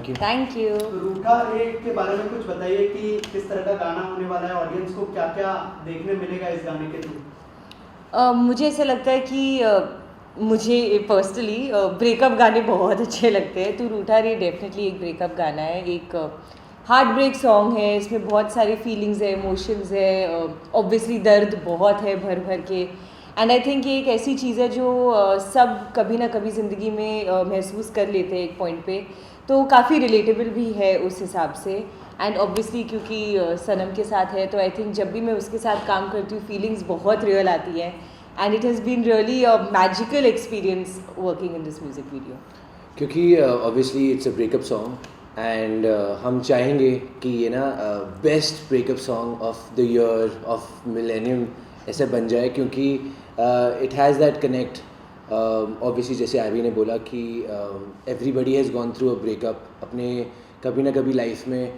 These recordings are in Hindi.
Thank you. Thank you. तो रूठा रे के बारे में कुछ बताइए कि किस तरह का गाना होने वाला है, ऑडियंस को क्या क्या देखने मिलेगा इस गाने के थ्रू? मुझे ऐसा लगता है कि मुझे पर्सनली ब्रेकअप गाने बहुत अच्छे लगते हैं। तो रूठा रे डेफिनेटली एक ब्रेकअप गाना है, एक हार्ट ब्रेक सॉन्ग है। इसमें बहुत सारी फीलिंग्स है, इमोशंस है, ऑब्वियसली दर्द बहुत है भर भर के। एंड आई थिंक ये एक ऐसी चीज़ है जो सब कभी ना कभी ज़िंदगी में महसूस कर लेते हैं एक पॉइंट पे। तो काफ़ी रिलेटेबल भी है उस हिसाब से। एंड ऑब्वियसली क्योंकि सनम के साथ है तो आई थिंक जब भी मैं उसके साथ काम करती हूँ फीलिंग्स बहुत रियल आती है। And it has been really a magical experience working in this music video. क्योंकि obviously it's a breakup song and हम चाहेंगे कि ये ना best breakup song of the year of millennium ऐसे बन जाए, क्योंकि it has that connect. Obviously जैसे एबी ने बोला कि everybody has gone through a breakup अपने कभी ना कभी लाइफ में।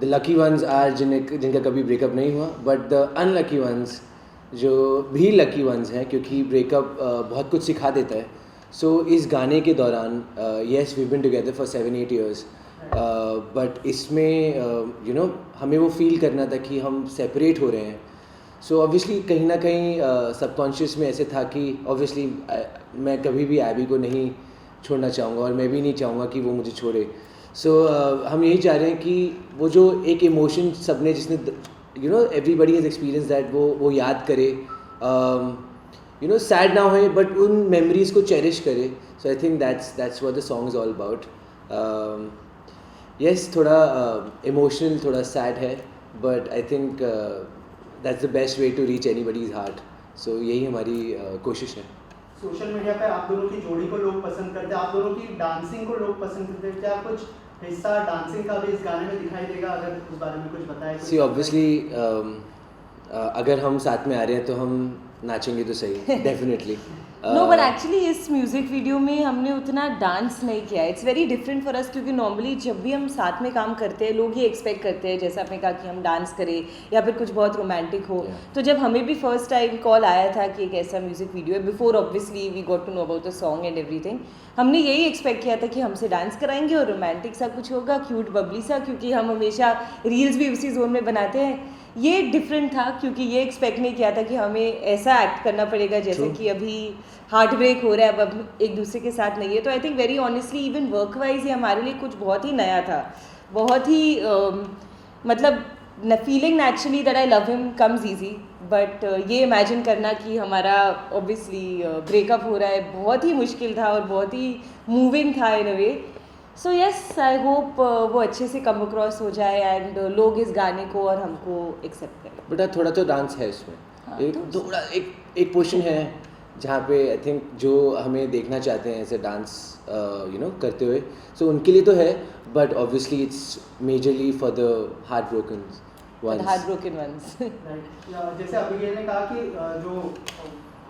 द लकी वंस आर जिनका कभी ब्रेकअप नहीं हुआ, बट द अनलकी वंस जो भी लकी वंस हैं, क्योंकि ब्रेकअप बहुत कुछ सिखा देता है। सो इस गाने के दौरान yes we been together for 7-8 years, but इसमें यू नो हमें वो फील करना था कि हम सेपरेट हो रहे हैं। सो ऑब्वियसली कहीं ना कहीं सबकॉन्शियस में ऐसे था कि ऑब्वियसली मैं कभी भी एबी को नहीं छोड़ना चाहूँगा और मैं भी नहीं चाहूँगा कि वो मुझे छोड़े। सो हम यही चाह रहे हैं कि वो जो एक इमोशन सबने जिसने you know everybody has experience that वो याद करे, यू नो सैड ना होए बट उन मेमोरीज़ को चेरिश करे। So I think that's what the song is all about. Yes थोड़ा इमोशनल थोड़ा सैड है, but I think that's the best way to reach anybody's heart. So यही हमारी कोशिश है। सोशल मीडिया पे आप दोनों की जोड़ी को लोग पसंद करते हैं, आप दोनों की डांसिंग को लोग पसंद करते हैं। क्या कुछ हिस्सा डांसिंग का भी इस गाने में दिखाई देगा? अगर उस बारे में कुछ बताएं। सी ऑब्वियसली अगर हम साथ में आ रहे हैं तो हम नाचेंगे तो सही डेफिनेटली। नो बट एक्चुअली इस म्यूज़िक वीडियो में हमने उतना डांस नहीं किया। It's very different for us, क्योंकि नॉर्मली जब भी हम साथ में काम करते हैं लोग ये एक्सपेक्ट करते हैं, जैसे आपने कहा कि हम डांस करें या फिर कुछ बहुत रोमांटिक हो। तो जब हमें भी फर्स्ट टाइम कॉल आया था कि एक ऐसा म्यूज़िक वीडियो है, before obviously we got to know about the song and everything, हमने यही एक्सपेक्ट किया था कि हमसे डांस कराएंगे और रोमांटिक सा कुछ होगा, क्यूट बबली सा, क्योंकि हम हमेशा रील्स भी उसी जोन में बनाते हैं। ये डिफरेंट था क्योंकि ये एक्सपेक्ट नहीं किया था कि हमें ऐसा एक्ट करना पड़ेगा जैसे कि अभी हार्ट ब्रेक हो रहा है, अब हम एक दूसरे के साथ नहीं है। तो I think very honestly even work wise ये हमारे लिए कुछ बहुत ही नया था, बहुत ही मतलब feeling naturally that I love him comes easy, but ये इमेजिन करना कि हमारा ऑब्वियसली ब्रेकअप हो रहा है बहुत ही मुश्किल था और बहुत ही मूविंग था इन अ वे। सो यस आई होप वो अच्छे से कम अक्रॉस हो जाए एंड लोग इस गाने को और हमको एक्सेप्ट करें। बेटा थोड़ा तो डांस है इसमें। हाँ, थोड़ा एक पोर्शन है जहाँ पे आई थिंक जो हमें देखना चाहते हैं ऐसे डांस यू नो करते हुए, सो उनके लिए तो है, but obviously it's majorly for the heart broken ones. जैसे अभी ये ने कहा कि जो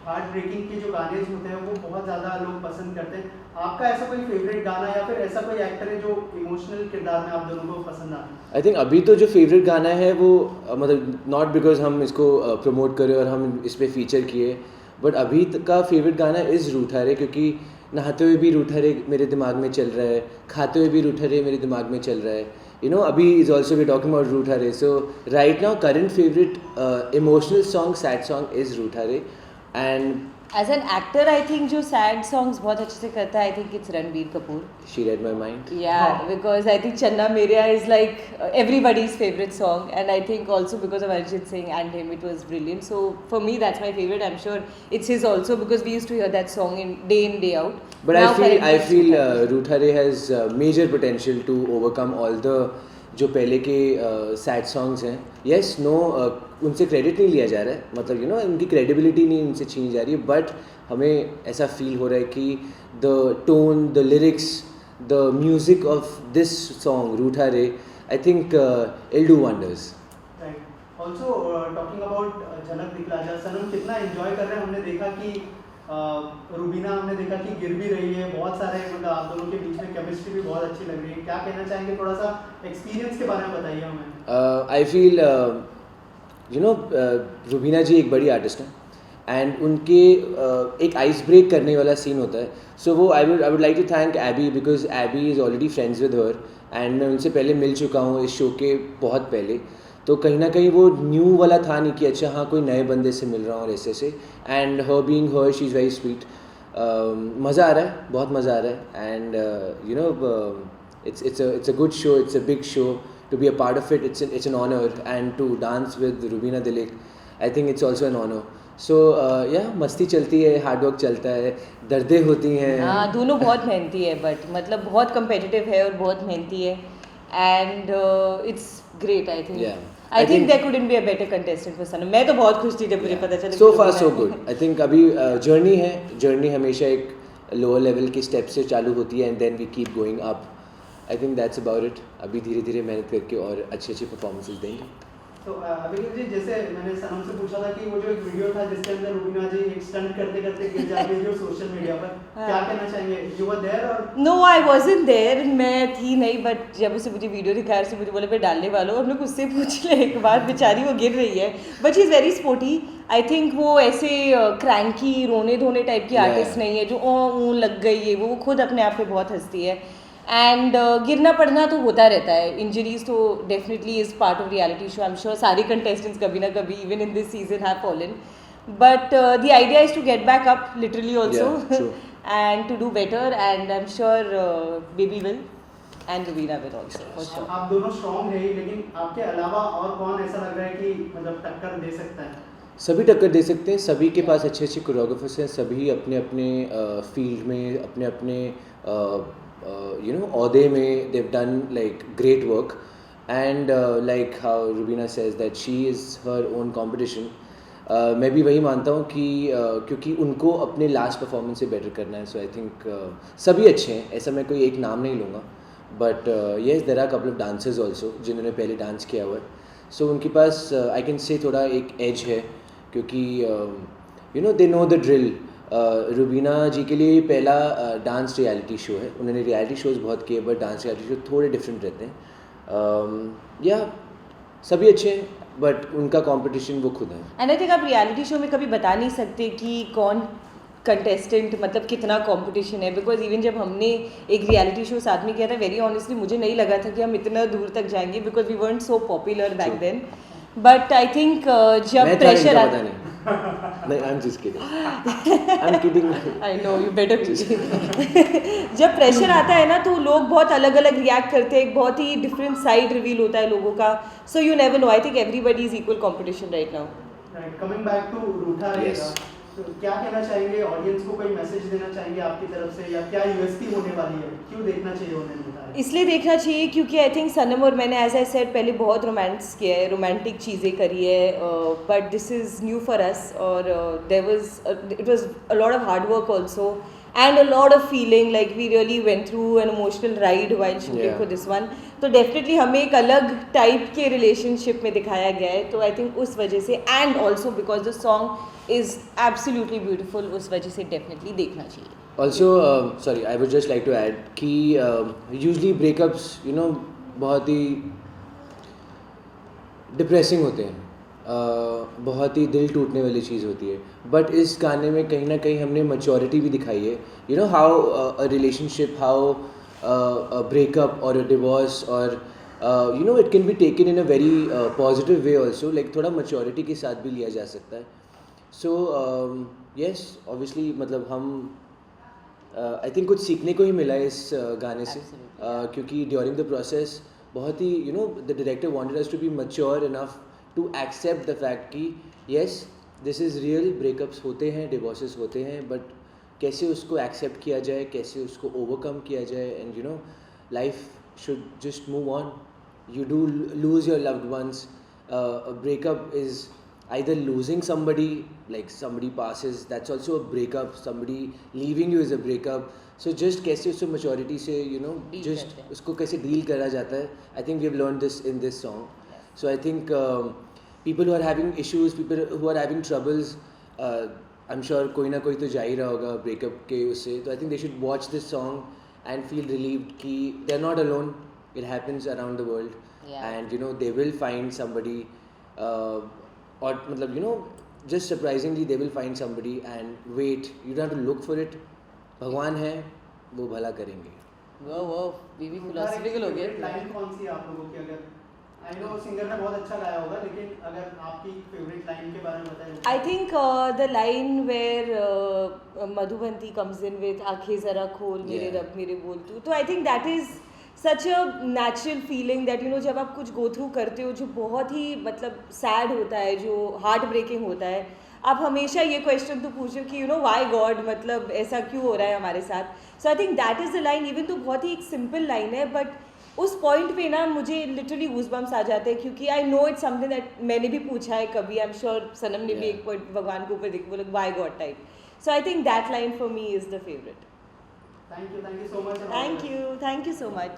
हार्ट ब्रेकिंग के जो गाने होते हैं वो बहुत ज़्यादा लोग पसंद करते हैं। आपका ऐसा कोई फेवरेट गाना या फिर ऐसा कोई एक्टर है जो इमोशनल किरदार में आप दोनों को पसंद आता है? आई थिंक अभी तो जो फेवरेट गाना है वो मतलब नॉट बिकॉज हम इसको प्रमोट करें और हम इस पर फीचर किए, बट अभी का फेवरेट गाना इज़ रूठा रे, क्योंकि नहाते हुए भी रूठा रे मेरे दिमाग में चल रहा है, खाते हुए भी रूठा रे मेरे दिमाग में चल रहा है। यू नो अभी is also we talking about Rootha Re. So right now current favourite emotional song sad song is Rootha Re. And as an actor I think जो सैड सॉन्ग्स बहुत अच्छे से करता है I think it's Ranbir Kapoor. She read my mind. Yeah, because I think Channa Meria is like everybody's favorite song, and I think also because of Arjit Singh and him, it was brilliant. So for me, that's my favorite. I'm sure it's his also because we used to hear that song in day out. But Now I currently it's feel Ruta. रूठा रे has major potential to overcome all the जो पहले के सैड सॉन्ग्स हैं। येस नो उनसे क्रेडिट नहीं लिया जा रहा है, मतलब यू नो उनकी क्रेडिबिलिटी नहीं उनसे छीनी जा रही है, बट हमें ऐसा फील हो रहा है कि the tone the lyrics the music of this song Rootha Re I think it'll do wonders. Also talking about Jhalak Dikhla जा, सनम कितना एंजॉय कर रहे हैं। हमने देखा कि रूबीना हमने देखा कि गिर भी रही है, बहुत सारे मतलब आप दोनों के बीच में केमिस्ट्री भी बहुत अच्छी लग रही है। क्या कहना चाहेंगे, थोड़ा सा एक्सपीरियंस के बारे में बताइए हमें। I feel you know Rubina ji एक बड़ी आर्टिस्ट हैं एंड उनके एक आइस ब्रेक करने वाला सीन होता है। सो वो I would like to thank AB because AB is already friends with her and मैं उनसे पहले मिल चुका हूँ इस शो के बहुत पहले, तो कहीं ना कहीं वो न्यू वाला था नहीं कि अच्छा हाँ कोई नए बंदे से मिल रहा हूँ और ऐसे and her being her she is very sweet. मज़ा आ रहा है, बहुत मज़ा आ रहा है. And you know it's a good show, it's a big show. To be a part of it, it's an honor, and to dance with Rubina Dilek, I think it's also an honor. So yeah, मस्ती चलती है, हार्ड वर्क चलता है, दर्दें होती हैं. हाँ, दोनों बहुत मेहनती है, बट मतलब बहुत competitive है और बहुत मेहनती है, and it's great, I think. Yeah. I think there couldn't be a better contestant for Sanam. मैं तो बहुत खुश थी जब मुझे पता चला. So far so good. I think अभी जर्नी है, जर्नी हमेशा एक लोअर लेवल के स्टेप से चालू होती है, and then we keep going up. I think that's about it. अभी धीरे धीरे मेहनत करके और अच्छी अच्छी परफॉर्मेंसेस देंगे. तो अभिषेक जी, जैसे मैंने सनम से पूछा था कि वो जो एक वीडियो था जिसके अंदर रुबीना जी एक स्टंट करते करते गिर जाती है जो सोशल मीडिया पर, क्या कहना चाहेंगे? यू वर देयर और? नो, आई वाज़न्ट देयर, मैं थी नहीं, बट जब उसे मुझे वीडियो दिखाया उससे मुझे बोला पे डालने वालों, हम लोग उससे पूछ ले एक बार, बेचारी वो गिर रही है, but she is very sporty. I think वो ऐसे क्रैंकी रोने धोने टाइप की आर्टिस्ट नहीं है जो ओ लग गई है, वो खुद अपने आप पे बहुत हंसती है. एंड गिरना पड़ना तो होता रहता है, इंजरीज तो definitely is part of reality show. I am sure सारे कंटेस्टेंट्स कभी ना कभी even in this season have fallen, but the idea is to get back up literally also and to do better, and I am sure baby will and Rubina will also for sure. आप दोनों स्ट्रॉन्ग है, लेकिन आपके अलावा और कौन ऐसा लग रहा है कि मतलब टक्कर दे सकता है? सभी टक्कर दे सकते हैं, सभी के पास अच्छे अच्छे कोरियोग्राफर्स हैं, सभी अपने अपने फील्ड में अपने अपने you know ओहदे में they've done like great work, and like how Rubina says that she is her own competition. मैं भी वही मानता हूँ कि क्योंकि उनको अपने लास्ट परफॉर्मेंस से बेटर करना है. सो आई थिंक सभी अच्छे हैं, ऐसा मैं कोई एक नाम नहीं लूँगा, but yes there are couple of dancers also जिन्होंने पहले डांस किया हुआ है. सो उनके पास आई कैन से थोड़ा एक एज है, क्योंकि you know they know the drill. Rubina ji के लिए पहला डांस रियलिटी शो है. उन्होंने रियलिटी शोज़ बहुत किए, बट डांस रियलिटी शो थोड़े डिफरेंट रहते हैं. या सभी अच्छे हैं, बट उनका कंपटीशन वो खुद है. एंड आई थिंक आप रियलिटी शो में कभी बता नहीं सकते कि कौन कंटेस्टेंट मतलब कितना कंपटीशन है, बिकॉज इवन जब हमने एक रियलिटी शो साथ में किया था, वेरी ऑनेस्टली मुझे नहीं लगा था कि हम इतना दूर तक जाएंगे, because we weren't so popular back then. But I think जब प्रेशर आता है, नहीं, I'm just kidding. I'm kidding. I know, you better be. जब प्रेशर आता है ना तो लोग बहुत अलग अलग रिएक्ट करते हैं, एक बहुत ही डिफरेंट साइड रिवील होता है लोगों का. So you never know. I think everybody is equal competition right now. Right, coming back to Rootha रहेगा, तो क्या कहना चाहेंगे ऑडियंस को? कोई मैसेज देना चाहेंगे आपकी तरफ से, या क्या यूएसपी होने वाली है? क्यों देखना चाहिए उन्हें रूठा? इसलिए देखना चाहिए क्योंकि आई थिंक सनम और मैंने एज आई सेड पहले बहुत रोमांस किया है, रोमांटिक चीज़ें करी है, but this is new for us. और it was a lot of hard work also and a lot of feeling, like we really went through an emotional ride while shooting for this one. तो डेफिनेटली हमें एक अलग टाइप के रिलेशनशिप में दिखाया गया है, तो आई थिंक उस वजह से, and also because the song is absolutely beautiful, उस वजह से डेफिनेटली देखना चाहिए. Also, sorry, I would just like to add कि usually breakups, you know, बहुत ही depressing होते हैं, बहुत ही दिल टूटने वाली चीज़ होती है. बट इस गाने में कहीं ना कहीं हमने maturity भी दिखाई है. You know how a relationship, how a breakup or a divorce or you know it can be taken in a very positive way also, like थोड़ा maturity के साथ भी लिया जा सकता है. So yes, obviously मतलब हम आई थिंक कुछ सीखने को ही मिला है इस गाने से, क्योंकि ड्यूरिंग द प्रोसेस बहुत ही you know the director wanted us to be mature enough to accept the fact कि yes this is real, breakups होते हैं, डिवोर्सेस होते हैं, बट कैसे उसको एक्सेप्ट किया जाए, कैसे उसको ओवरकम किया जाए. And you know life should just move on. You do lose your loved ones. Breakup is either losing somebody, like somebody passes, that's also a breakup. Somebody leaving you is a breakup. So just कैसे उसको maturity से you know just उसको कैसे deal करा जाता है. I think we have learned this in this song. So I think people who are having issues, people who are having troubles, I'm sure कोई ना कोई तो जा ही रहा होगा breakup के उससे. तो I think they should watch this song and feel relieved कि they're not alone. It happens around the world. And you know they will find somebody. और मतलब you know just surprisingly they will find somebody and wait, you don't have to look for it. भगवान है, वो भला करेंगे. वो भी फिलोसफिकल हो गया। लाइन कौन सी है आप लोगों की? अगर आई नो सिंगर ने बहुत अच्छा गाया होगा, लेकिन अगर आपकी फेवरेट लाइन के बारे में बताएं। I think the line where Madhubanti comes in with आंखें जरा खोल मेरे Yeah. रब मेरे बोल तू, तो I think that is such a natural feeling that you know जब आप कुछ go through करते हो जो बहुत ही मतलब sad होता है, जो heart breaking होता है, आप हमेशा ये क्वेश्चन तो पूछो कि यू नो वाई गॉड, मतलब ऐसा क्यों हो रहा है हमारे साथ. So I think that is the line. Even तो बहुत ही एक सिंपल लाइन है, बट उस पॉइंट पे ना मुझे लिटरली गूज़बम्स आ जाते हैं, क्योंकि I know it's something that मैंने भी पूछा है कभी. आई एम श्योर सनम ने भी Yeah. एक पॉइंट भगवान के ऊपर देख बोला Y God type. So I think that line for me is the favourite. Thank you so much. Thank you so much.